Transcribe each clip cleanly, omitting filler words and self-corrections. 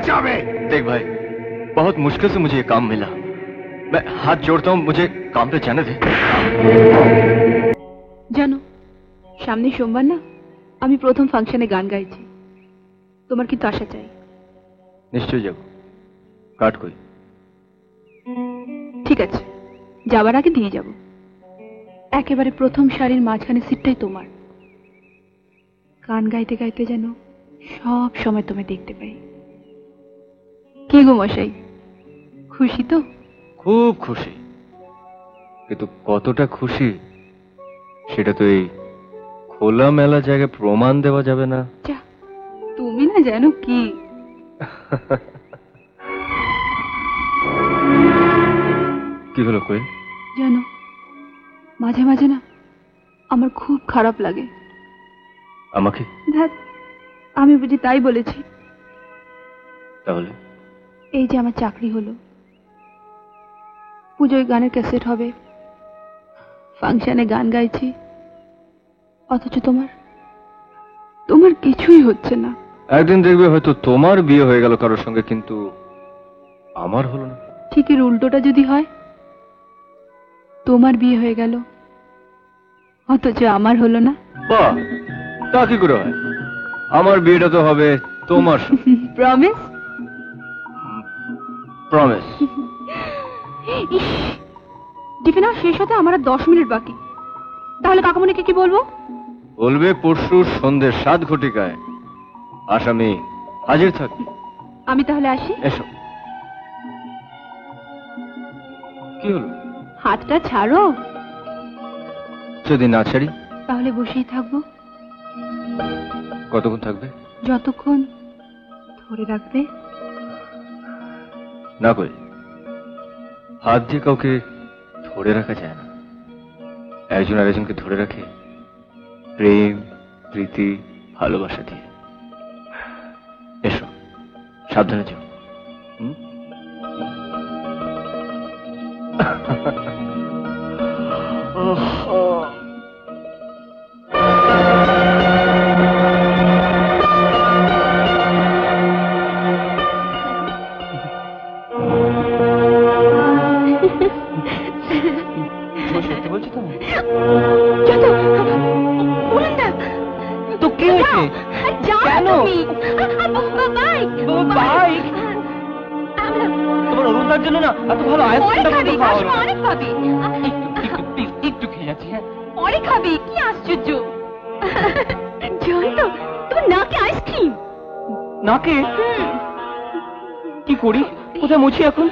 जावे। देख भाई, बहुत मुश्किल से मुझे ये काम मिला। मैं हाथ जोड़ता हूँ, मुझे काम पे जाने दे। জানো, সামনে সোমবার না, আমি প্রথম ফাংশনে গান গাইছি। তোমার কিন্তু আশা চাই। নিশ্চয়ই যাব। কাট কই? ঠিক আছে, যাবার আগে দিয়ে যাব। একেবারে প্রথম সারির মাঝখানে সিটটাই তোমার। গান গাইতে গাইতে যেন সব সময় তোমায় দেখতে পাই। কে গো মশাই, খুশি তো? খুব খুশি, কিন্তু কতটা খুশি সেটা তো এই খোলা মেলা জায়গায় প্রমাণ দেওয়া যাবে না। যা, তুমি না জানো কি। কি হলো কোয়েল? জানো, মাঝে মাঝে না আমার খুব খারাপ লাগে। আমাকে? ধ্যাৎ, আমি বুঝি তাই বলেছি। তাহলে এই যে আমার চাকরি হলো, পুজোয় গানের ক্যাসেট হবে, ফাংশনে গান গাইছি, অথচ তোমার কিছুই হচ্ছে না। একদিন দেখবে হয়তো তোমার বিয়ে হয়ে গেল কারোর সঙ্গে, কিন্তু আমার হলো না। ঠিক এর উল্টোটা যদি হয়, তোমার বিয়ে হয়ে গেল অথচ আমার হলো না। বাহ, তা কি করে হয়? আমার বিয়েটা তো হবে তোমার সঙ্গে। প্রমিস? প্রমিস। ইস, টিফিন শেষ হতে আমার আর 10 মিনিট বাকি। তাহলে কাকামণিকে কি বলবো? বলবে পরশু সন্ধ্যে 7 ঘটিকায় আসামি হাজির থাকবে। আমি তাহলে আসি। এসো। কি হলো? হাতটা ছাড়ো। যদি না ছাড়ি? তাহলে বসেই থাকবো। কতক্ষণ থাকবে? যতক্ষণ ধরে রাখবে। না কই, হাত দিয়ে কাউকে ধরে রাখা যায় না। একজন আরেকজনকে ধরে রাখে প্রেম, প্রীতি, ভালোবাসা দিয়ে। এসো, সাবধানে যাও। সত্যি বলছি তো? তো কি হয়েছে? কেন? তোমার অরুণদার জন্য না এত ভালো একটু খেয়ে যাচ্ছি। হ্যাঁ, পরে খাবি। কি আশ্চর্য! জয়ন্ত, তোমার নাকে আইসক্রিম। নাকে? কি করি? কোথায় মুছি এখন?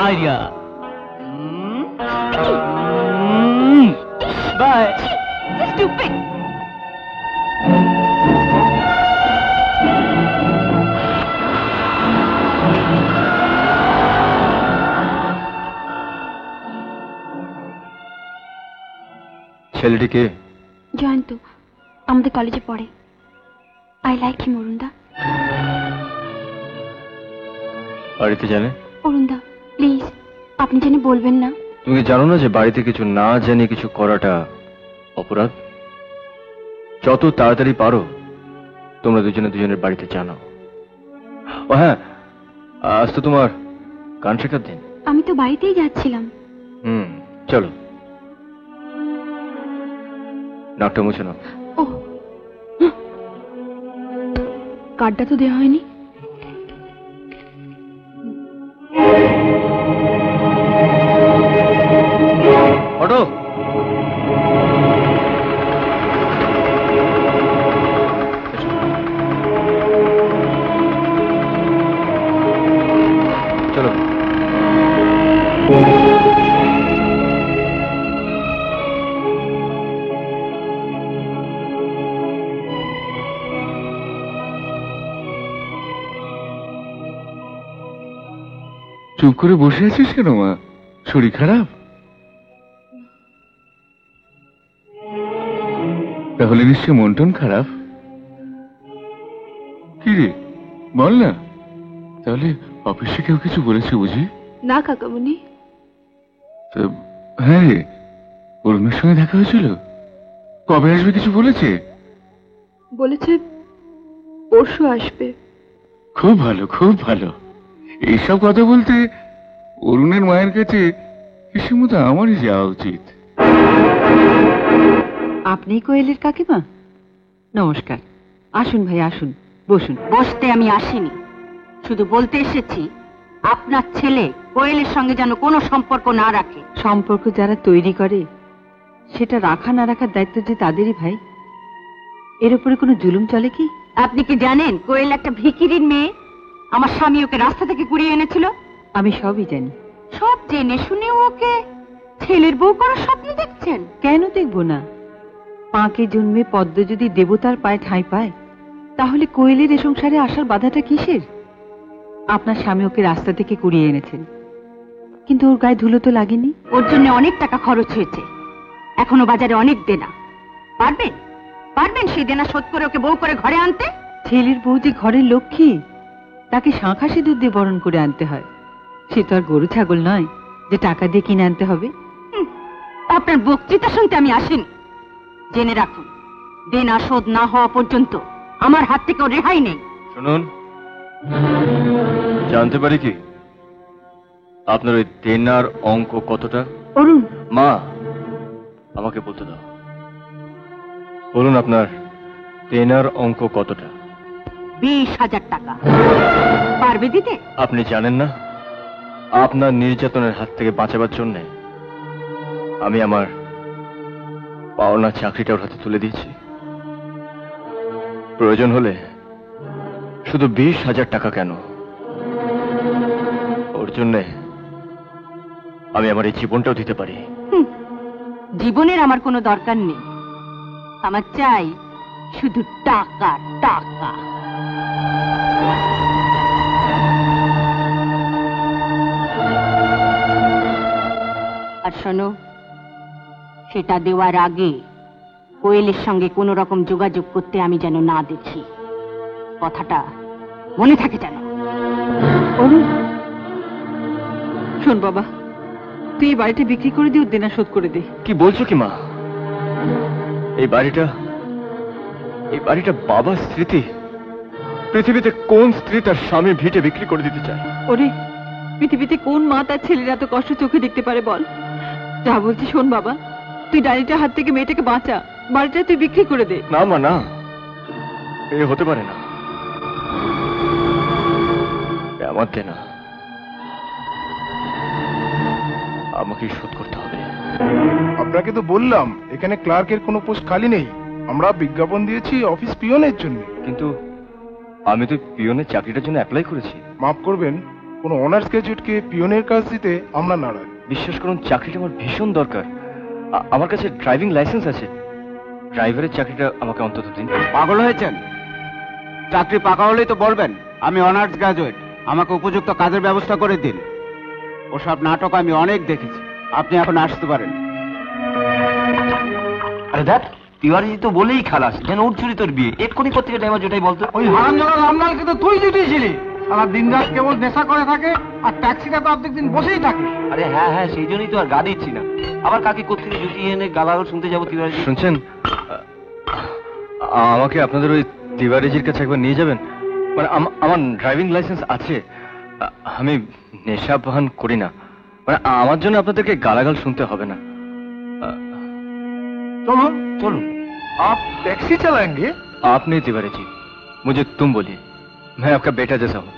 আইডিয়া। বাই। স্টুপিড। ছেলেটিকে? জয়ন্ত, আমাদের কলেজে পড়ে। I like him. অরুণদা। বাড়িতে জানে? অরুণদা প্লিজ, আপনি জানি বলবেন না। তুমি কি জানো না যে বাড়িতে কিছু না জানি কিছু করাটা অপরাধ? যত তাড়াতাড়ি পারো তোমরা দুজনের বাড়িতে জানাও। ও হ্যাঁ, আজ তো তোমার গান শেখার দিন। আমি তো বাড়িতেই যাচ্ছিলাম। চলো, নাকটা মুছে নাও। ও, কার্ডটা তো দেওয়া হয়নি। অটো। চলো। চুপ করে বসে আছিস কেন মা? শরীর খারাপ? তাহলে নিশ্চয় মন টন খারাপ। কি রে বল না, তাহলে অফিসে কেউ কিছু বলেছে বুঝি? না কাকামণি। হ্যাঁ রে, অরুণের সঙ্গে দেখা হয়েছিল? কবে আসবে কিছু বলেছে? বলেছে পরশু আসবে। খুব ভালো, খুব ভালো। এইসব কথা বলতে অরুণের মায়ের কাছে হিসেমতো আমারই যাওয়া উচিত। আপনি কোয়েলের কাকিমা? নমস্কার। আসুন ভাই, আসুন, বসুন। বসতে আমি আসিনি, শুধু বলতে এসেছি আপনার ছেলে কোয়েলের সঙ্গে যেন কোনো সম্পর্ক না রাখে। সম্পর্ক যারা তৈরি করে সেটা রাখা না রাখার দায়িত্ব যে তাদেরই ভাই। এর উপরে কোনো জুলুম চলে কি? আপনি কি জানেন কোয়েল একটা ভিখিরির মেয়ে? আমার স্বামী ওকে রাস্তা থেকে কুড়িয়ে এনেছিল। আমি সবই জানি। সব জেনে শুনেও ওকে ছেলের বউ করার স্বপ্ন দেখছেন? কেন দেখবো না? পাঁকে জন্মে পদ্ম যদি দেবতার পায়ে ঠাঁই পায়, তাহলে কোয়েলের এ সংসারে আসার বাধাটা কিসের? আপনার স্বামী ওকে রাস্তা থেকে কুড়িয়ে এনেছেন, কিন্তু ওর গায়ে ধুলো তো লাগেনি। ওর জন্য অনেক টাকা খরচ হয়েছে, এখনো বাজারে অনেক দেনা। পারবেন পারবেন সেই দেনা শোধ করে ওকে বউ করে ঘরে আনতে? ছেলের বউ যে ঘরের লক্ষ্মী, তাকে শাঁখা সিঁদুর দিয়ে বরণ করে আনতে হয়। সে তো আর গরু ছাগল নয় যে টাকা দিয়ে কিনে আনতে হবে। আপনার বক্তৃতা শুনতে আমি আসিনি। জেনে রাখুন, দেনা শোধ না হওয়া পর্যন্ত আমার হাত থেকে ওর রেহাই নেই। শুনুন, জানতে পারি কি আপনার ওই দেনার অঙ্ক কতটা? অরুণ, মা, আমাকে বলতে দাও। বলুন আপনার দেনার অঙ্ক কতটা? 20,000 টাকা। পারবে দিতে? আপনি জানেন না, আপনার নির্যাতনের হাত থেকে বাঁচাবার জন্য আমি আমার পাওনা চাকরিটা ওর হাতে তুলে দিয়েছি। প্রয়োজন হলে শুধু 20,000 টাকা কেন, ওর জন্য আমি আমার এই জীবনটাও দিতে পারি। জীবনের আমার কোনো দরকার নেই, আমার চাই শুধু টাকা টাকা। আর শোনো, সেটা দেওয়ার আগে কোয়েলের সঙ্গে কোনো রকম যোগাযোগ করতে আমি যেন না দেখি। কথাটা মনে থাকে যেন। অরুণ, শোন বাবা, তুই এই বাড়িটা বিক্রি করে দিয়ে ওর দেনা শোধ করে দে। কি বলছো কি মা? এই বাড়িটা বাবার স্মৃতি। পৃথিবীতে কোন স্ত্রী তার স্বামী ভিটে বিক্রি করে দিতে চায়? ওরে, পৃথিবীতে কোন মা তার ছেলের এত কষ্ট চোখে দেখতে পারে বল? যা বলছি শোন বাবা, তুই ডাইনিটার হাত থেকে মেয়েটাকে বাঁচা, বাড়িটা তুই বিক্রি করে দে। না মা, না, এ হতে পারে না। আমার দেনা আমাকে শোধ করতে হবে। আপনাকে তো বললাম এখানে ক্লার্কের কোনো পোস্ট খালি নেই। আমরা বিজ্ঞাপন দিয়েছি অফিস পিয়নের জন্য। কিন্তু আমি তো পিয়নের চাকরিটার জন্য অ্যাপ্লাই করেছি। মাফ করবেন, কোনো অনার্স গ্রাজুয়েটকে পিয়নের কাজ দিতে আমরা নারাজ। বিশ্বাস করুন, চাকরিটা আমার ভীষণ দরকার। আমার কাছে ড্রাইভিং লাইসেন্স আছে। ড্রাইভারের চাকরিটা আমাকে অন্তত দিন। পাগল হয়েছেন? চাকরি পাকা হলেই তো বলবেন আমি অনার্স গ্রাজুয়েট, আমাকে উপযুক্ত কাজের ব্যবস্থা করে দিন। ওসব নাটক আমি অনেক দেখেছি। আপনি এখন আসতে পারেন। আরে দেখ, তিওয়ারিজি তো বলেই খালাস, যেন ওর চুরি তোর বিয়ে। এক্ষুনি কোথেকে ড্রাইভার জোটাই বলতো? ওই হারামজাদা রামলালকে তো তুই জুটিয়েছিলি। সারা দিন রাত কেবল নেশা করে থাকে, আর ট্যাক্সিটা তো অর্ধেক দিন বসেই থাকে। আরে হ্যাঁ হ্যাঁ, সেই জন্যই তো আর গা দিচ্ছি না। আবার কাকে কোথেকে জুটিয়ে এনে গালাগাল শুনতে যাবো তিওয়ারিজি? শুনছেন, আমাকে আপনাদের ওই তিওয়ারিজির কাছে একবার নিয়ে যাবেন। মানে আমার ড্রাইভিং লাইসেন্স আছে, আমি নেশা পান করি না। মানে আমার জন্য আপনাদেরকে গালাগাল শুনতে হবে না। চলুন চলুন। आप टैक्सी चलाएंगे? आप नहीं तिवारी जी, मुझे तुम बोलिए। मैं आपका बेटा जैसा हूँ,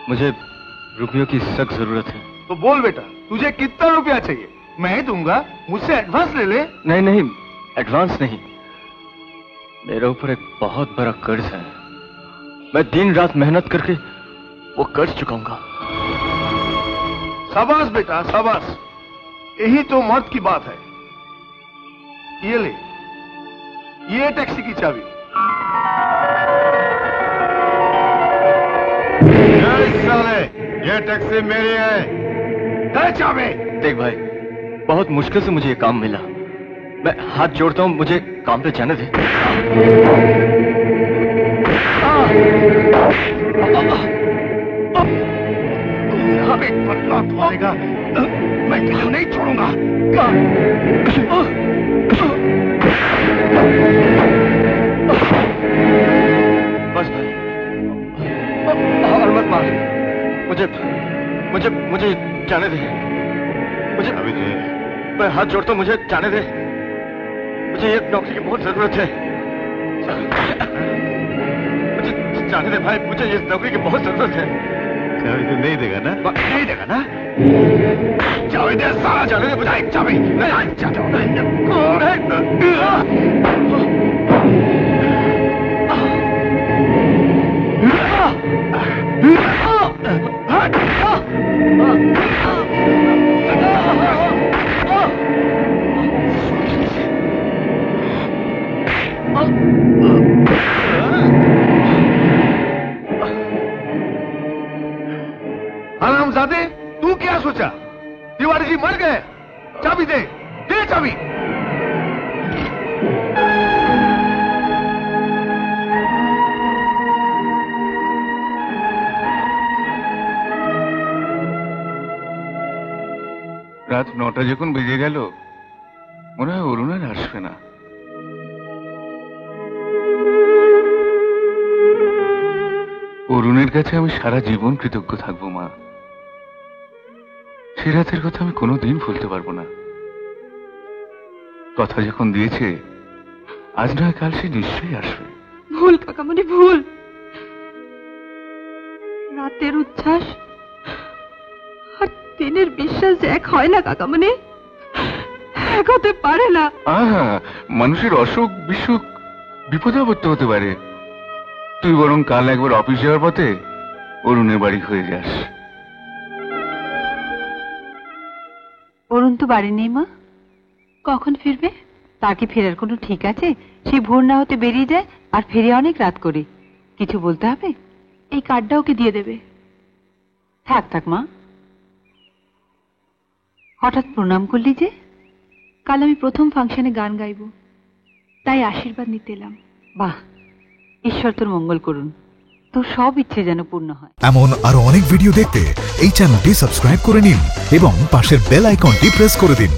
मुझे रुपयों की सख्त जरूरत है। तो बोल बेटा, तुझे कितना रुपया चाहिए? मैं ही दूंगा, मुझसे एडवांस ले ले। नहीं नहीं, एडवांस नहीं। मेरे ऊपर एक बहुत बड़ा कर्ज है, मैं दिन रात मेहनत करके वो कर्ज चुकाऊंगा। शाबाश बेटा शाबाश, यही तो मर्द की बात है। ये ले, ये टैक्सी की चाबी। साले, ये टैक्सी मेरी है। दे चाबी। देख भाई, बहुत मुश्किल से मुझे ये काम मिला। मैं हाथ जोड़ता हूँ, मुझे काम पे जाने दे। अब एक पतला मारेगा, मैं तुझे नहीं छोड़ूंगा। बस भाई। मत मार मुझे मुझे मुझे जाने दे मुझे अभी दे। मैं हाथ जोड़ता हूं मुझे जाने दे मुझे ये नौकरी की बहुत जरूरत है मुझे जाने दे भाई मुझे ये नौकरी की बहुत जरूरत है चाबी तो नहीं देगा ना? नहीं देगा ना चाबी दे सारा जाने दे मुझे चाबी हरामजादे, तू क्या सोचा? तिवारी जी मर गए। चाबी दे, दे चाबी। রাত 9টা যখন বেজে গেল মনে হয় অরুণ আর আসবে না। অরুণের কাছে আমি সারা জীবন কৃতজ্ঞ থাকবো মা। সে রাতের কথা আমি কোনোদিন ভুলতে পারবো না। কথা যখন দিয়েছে আজ নয় কাল সে নিশ্চয়ই আসবে। ভুল কাকামণি ভুল। রাতের উচ্ছ্বাস আর দিনের বিশ্বাস যে এক হয় না কাকামণি, এক হতে পারে না। আহা, মানুষের অসুখ বিসুখ বিপদে আপত্তি হতে পারে। তুই বরং কাল একবার অফিস যাওয়ার পথে অরুণের বাড়ি হয়ে যাস। অরুণ তো বাড়ি নেই মা। কখন ফিরবে? তার কি ফেরার কোনো ঠিক আছে? সে ভোর না হতে বেরিয়ে যায় আর ফিরে অনেক রাত করে। কিছু বলতে হবে? এই কার্ডটা ওকে দিয়ে দেবে। থাক থাক মা। হঠাৎ প্রণাম করলি যে? কাল আমি প্রথম ফাংশনে গান গাইব, তাই আশীর্বাদ নিতে এলাম। বাহ, ঈশ্বর তোর মঙ্গল করুন, তোর সব ইচ্ছে যেন পূর্ণ হয়। এমন আরো অনেক ভিডিও দেখতে এই চ্যানেলটি সাবস্ক্রাইব করে নিন এবং পাশের বেল আইকনটি প্রেস করে দিন।